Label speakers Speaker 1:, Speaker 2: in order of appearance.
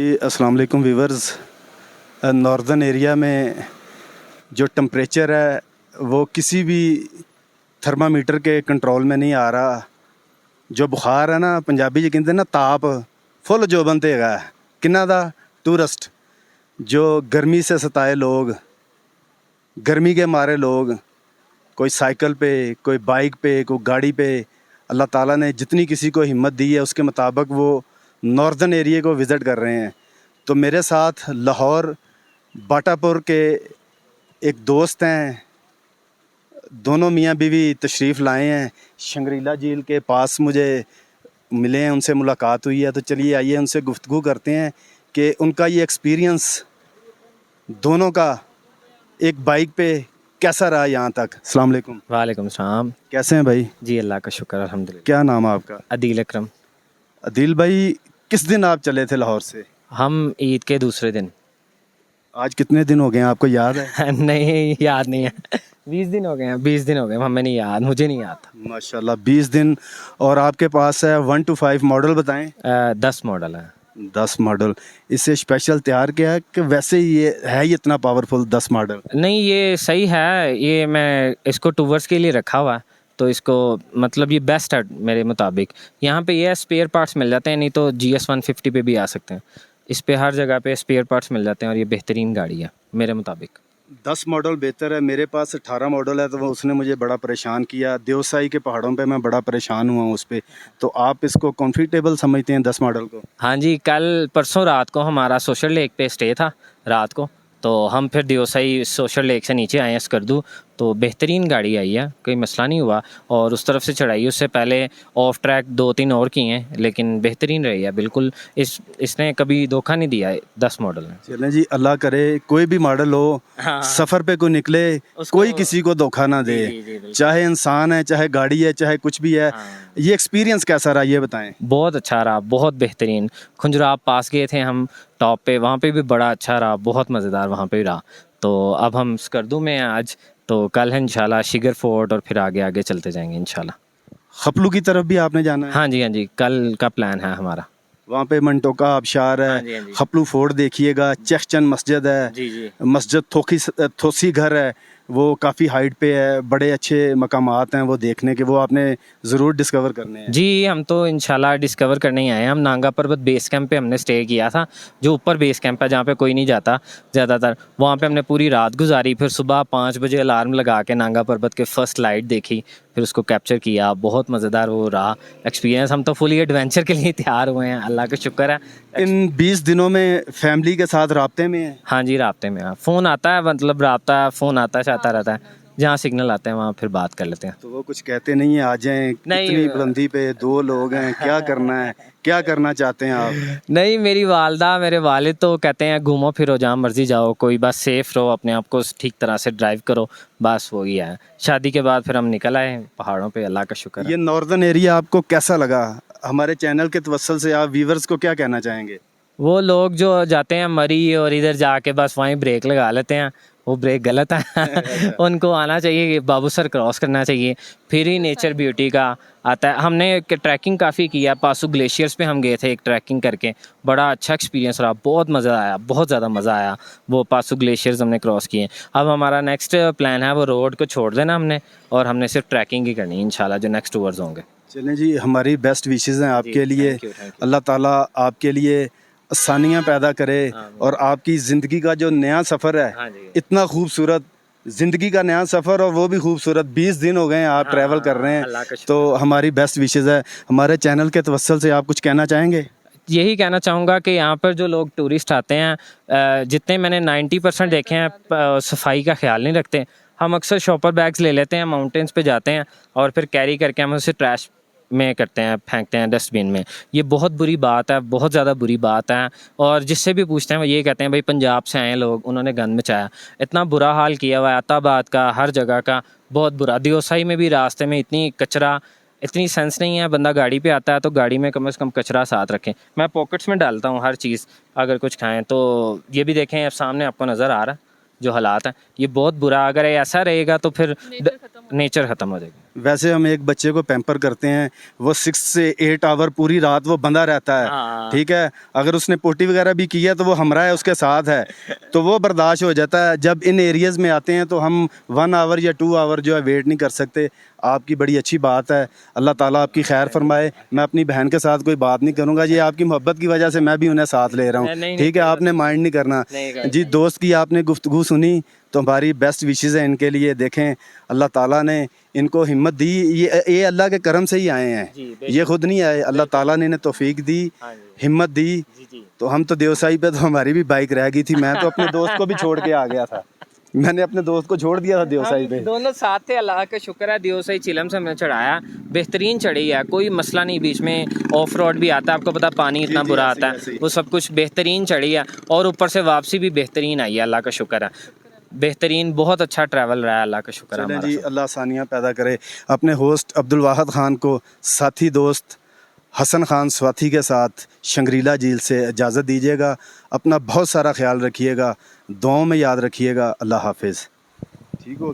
Speaker 1: जी अस्सलाम वालेकुम viewers. Northern area में जो टेम्परेचर है वो किसी भी थर्मामीटर के कंट्रोल में नहीं आ रहा। जो बुखार है ना, पंजाबी जी कहते ना ताप फुल जो बनते है किन्ना दा टूरिस्ट जो गर्मी से सताए लोग, गर्मी के मारे लोग, कोई साइकिल पे, कोई बाइक पे, कोई गाड़ी पे, अल्लाह ताला ने जितनी किसी को हिम्मत दी है उसके मुताबिक वो नॉर्दर्न एरिया को विज़िट कर रहे हैं। तो मेरे साथ लाहौर बाटापुर के एक दोस्त हैं, दोनों मियाँ बीवी तशरीफ़ लाए हैं। शंग्रीला झील के पास मुझे मिले हैं, उनसे मुलाकात हुई है। तो चलिए आइए उनसे गुफ्तगू करते हैं कि उनका ये एक्सपीरियंस दोनों का एक बाइक पे कैसा रहा यहाँ तक। अस्सलाम वालेकुम।
Speaker 2: वालेकुम सलाम।
Speaker 1: कैसे हैं भाई?
Speaker 2: जी अल्लाह का शुक्र अल्हम्दुलिल्लाह।
Speaker 1: क्या नाम है आपका?
Speaker 2: अदील अकरम।
Speaker 1: अदील भाई, किस दिन आप चले थे लाहौर से?
Speaker 2: हम ईद के दूसरे दिन।
Speaker 1: आज कितने दिन हो गए हैं, आपको याद है?
Speaker 2: नहीं याद नहीं है। 20 दिन हो गए हैं, 20 दिन हो गए, हमें नहीं याद, मुझे नहीं याद था।
Speaker 1: माशाल्लाह 20 दिन। और आपके पास है 1 to 5 मॉडल बताएं।
Speaker 2: 10 मॉडल है।
Speaker 1: 10 मॉडल। इससे स्पेशल तैयार किया है कि वैसे ही ये है ही इतना पावरफुल 10 मॉडल?
Speaker 2: नहीं ये सही है, ये मैं इसको टूवर्स के लिए रखा हुआ है, तो इसको मतलब ये बेस्ट है मेरे मुताबिक। यहाँ पे ये स्पेयर पार्ट्स मिल जाते हैं, नहीं तो GS 150 पे भी आ सकते हैं। इस पे हर जगह पे स्पेयर पार्ट्स मिल जाते हैं और ये बेहतरीन गाड़ी है मेरे मुताबिक।
Speaker 1: 10 मॉडल बेहतर है। मेरे पास 18 मॉडल है, तो वो उसने मुझे बड़ा परेशान किया। देवसाई के पहाड़ों पे मैं बड़ा परेशान हुआ हूँ उस पर। तो आप इसको कंफर्टेबल समझते हैं 10 मॉडल को?
Speaker 2: हाँ जी, कल परसों रात को हमारा सोशल लेक पे स्टे था रात को, तो हम फिर देवसाई सोशल लेक से नीचे आए हैं स्कर्दू। तो बेहतरीन गाड़ी आई है, कोई मसला नहीं हुआ। और उस तरफ से चढ़ाई उससे पहले ऑफ ट्रैक 2-3 और की हैं, लेकिन बेहतरीन रही है बिल्कुल। इसने कभी धोखा नहीं दिया है 10 मॉडल में।
Speaker 1: चलें जी, अल्लाह करे कोई भी मॉडल हो,
Speaker 2: हाँ।
Speaker 1: सफ़र पे कोई निकले, कोई किसी को धोखा ना दे।
Speaker 2: जी,
Speaker 1: चाहे इंसान है, चाहे गाड़ी है, चाहे कुछ भी है।
Speaker 2: हाँ।
Speaker 1: ये एक्सपीरियंस कैसा रहा ये बताएं।
Speaker 2: बहुत अच्छा रहा, बहुत बेहतरीन। खुंजराब पास गए थे हम टॉप पे, वहाँ पे भी बड़ा अच्छा रहा, बहुत मज़ेदार वहाँ पे भी रहा। तो अब हम स्कर्दू में हैं आज, तो कल है इंशाल्लाह शिगर फोर्ट और फिर आगे आगे चलते जाएंगे इंशाल्लाह।
Speaker 1: खपलू की तरफ भी आपने जाना है?
Speaker 2: हाँ जी, कल का प्लान है हमारा।
Speaker 1: वहाँ पे मंटोका आबशार है।
Speaker 2: हाँ जी।
Speaker 1: खपलू फोर्ट देखिएगा, चेखचंद मस्जिद है।
Speaker 2: जी।
Speaker 1: मस्जिद थोसी घर है, वो काफ़ी हाइट पे है। बड़े अच्छे मकामात हैं वो देखने के, वो आपने ज़रूर डिस्कवर करने हैं।
Speaker 2: जी हम तो इंशाल्लाह डिस्कवर करने ही आए हैं। हम नांगा पर्वत बेस कैंप पे हमने स्टे किया था, जो ऊपर बेस कैंप है जहाँ पे कोई नहीं जाता ज़्यादातर। वहाँ पे हमने पूरी रात गुजारी, फिर सुबह 5 बजे अलार्म लगा के नांगा पर्वत के फर्स्ट लाइट देखी, फिर उसको कैप्चर किया। बहुत मज़ेदार वो रहा एक्सपीरियंस। हम तो फुली एडवेंचर के लिए तैयार हुए हैं, अल्लाह का शुक्र है।
Speaker 1: इन 20 दिनों में फैमिली के साथ राब्ते में है?
Speaker 2: हाँ जी राब्ते में, हाँ। फ़ोन आता है, मतलब राब्ता फ़ोन आता है, आता रहता है। जहाँ सिग्नल आते हैं वहाँ फिर बात कर लेते हैं।
Speaker 1: तो वो कुछ कहते नहीं है आ जाएं, इतनी बुलंदी पे 2 लोग हैं, क्या करना है, क्या करना चाहते हैं आप?
Speaker 2: नहीं, मेरी वालदा मेरे वालिद तो कहते हैं घूमो फिरो जहाँ मर्जी जाओ, कोई बस सेफ रहो, अपने आप को ठीक तरह से ड्राइव करो, बस वही है। शादी के बाद फिर हम निकल आए पहाड़ों पे, अल्लाह का शुक्र है।
Speaker 1: ये नॉर्दर्न एरिया आपको कैसा लगा? हमारे चैनल के तवस्सुल से आप व्यूवर्स को क्या कहना चाहेंगे?
Speaker 2: वो लोग जो जाते हैं मरी और इधर जाके बस वहीं ब्रेक लगा लेते हैं, वो ब्रेक गलत है। उनको आना चाहिए, बाबूसर क्रॉस करना चाहिए, फिर ही नेचर ब्यूटी का आता है। हमने ट्रैकिंग काफ़ी किया, पासू ग्लेशियर्स पे हम गए थे एक ट्रैकिंग करके, बड़ा अच्छा एक्सपीरियंस रहा, बहुत मज़ा आया, बहुत ज़्यादा मज़ा आया। वो पासू ग्लेशियर्स हमने क्रॉस किए। अब हमारा नेक्स्ट प्लान है वो रोड को छोड़ देना हमने, और हमने सिर्फ ट्रैकिंग ही करनी है इंशाल्लाह, जो नेक्स्ट टूर्स होंगे।
Speaker 1: चलें जी, हमारी बेस्ट विशेज़ हैं आपके लिए। अल्लाह ताला आपके लिए आसानियाँ पैदा करे और आपकी ज़िंदगी का जो नया सफ़र है, इतना खूबसूरत ज़िंदगी का नया सफ़र, और वो भी खूबसूरत। 20 दिन हो गए हैं आप ट्रैवल कर रहे हैं, तो हमारी बेस्ट विशेज़ है। हमारे चैनल के तवस्सुल से आप कुछ कहना चाहेंगे?
Speaker 2: यही कहना चाहूँगा कि यहाँ पर जो लोग टूरिस्ट आते हैं, जितने मैंने 90% देखे हैं सफाई का ख्याल नहीं रखते। हम अक्सर शॉपर बैग्स ले लेते हैं, माउंटेन्स पे जाते हैं और फिर कैरी करके हम उसे ट्रैश में करते हैं, फेंकते हैं डस्टबिन में। ये बहुत बुरी बात है, बहुत ज़्यादा बुरी बात है। और जिससे भी पूछते हैं वो ये कहते हैं भाई पंजाब से आए लोग, उन्होंने गंद मचाया। इतना बुरा हाल किया हुआ है अताबाद का, हर जगह का बहुत बुरा। दियोसाई में भी रास्ते में इतनी कचरा, इतनी सेंस नहीं है। बंदा गाड़ी पे आता है तो गाड़ी में कम से कम कचरा साथ रखें। मैं पॉकेट्स में डालता हूँ हर चीज़ अगर कुछ खाएं तो। ये भी देखें, अब सामने आपको नज़र आ रहा है जो हालात हैं, ये बहुत बुरा। अगर ऐसा रहेगा तो फिर नेचर ख़त्म हो जाएगा।
Speaker 1: वैसे हम एक बच्चे को पैम्पर करते हैं, वो 6 से 8 आवर पूरी रात वो बंधा रहता है,
Speaker 2: हाँ।
Speaker 1: ठीक है। अगर उसने पोटी वगैरह भी की है तो वो हमरा है, उसके साथ है, तो वो बर्दाश्त हो जाता है। जब इन एरियाज़ में आते हैं तो हम 1 आवर या 2 आवर जो है वेट नहीं कर सकते। आपकी बड़ी अच्छी बात है, अल्लाह ताला आपकी खैर फरमाए। मैं अपनी बहन के साथ कोई बात नहीं करूँगा, ये आपकी मोहब्बत की वजह से मैं भी उन्हें साथ ले रहा हूँ,
Speaker 2: नहीं,
Speaker 1: ठीक है। आपने माइंड नहीं करना जी। दोस्त की आपने गुफ्तगू सुनी तो हमारी बेस्ट विशेज़ हैं इनके लिए। देखें अल्लाह ताला ने इनको हिम्मत दी, ये अल्लाह के करम से ही आए हैं, ये खुद नहीं आए, अल्लाह ताला ने इन्हें तौफीक दी, हिम्मत दी। तो हम तो देवसाई पे तो हमारी भी बाइक रह गई थी, मैं तो अपने दोस्त को भी छोड़ के आ गया था, मैंने अपने दोस्त को छोड़ दिया था देवसाई पे।
Speaker 2: दोनों साथ थे, अल्लाह का शुक्र है। देवसाई चिलम से हमने चढ़ाया, बेहतरीन चढ़ी है, कोई मसला नहीं। बीच में ऑफ रोड भी आता है, आपको पता पानी इतना बुरा आता है, वो सब कुछ बेहतरीन चढ़ी है। और ऊपर से वापसी भी बेहतरीन आई है, अल्लाह का शुक्र है। बेहतरीन, बहुत अच्छा ट्रैवल रहा है, अल्लाह का शुक्र है हमारा।
Speaker 1: जी अल्लाह आसानियाँ पैदा करे। अपने होस्ट अब्दुल वाहिद खान को साथी दोस्त हसन खान स्वाति के साथ शंग्रीला झील से इजाज़त दीजिएगा। अपना बहुत सारा ख्याल रखिएगा, दुआओं में याद रखिएगा। अल्लाह हाफिज़। ठीक हो।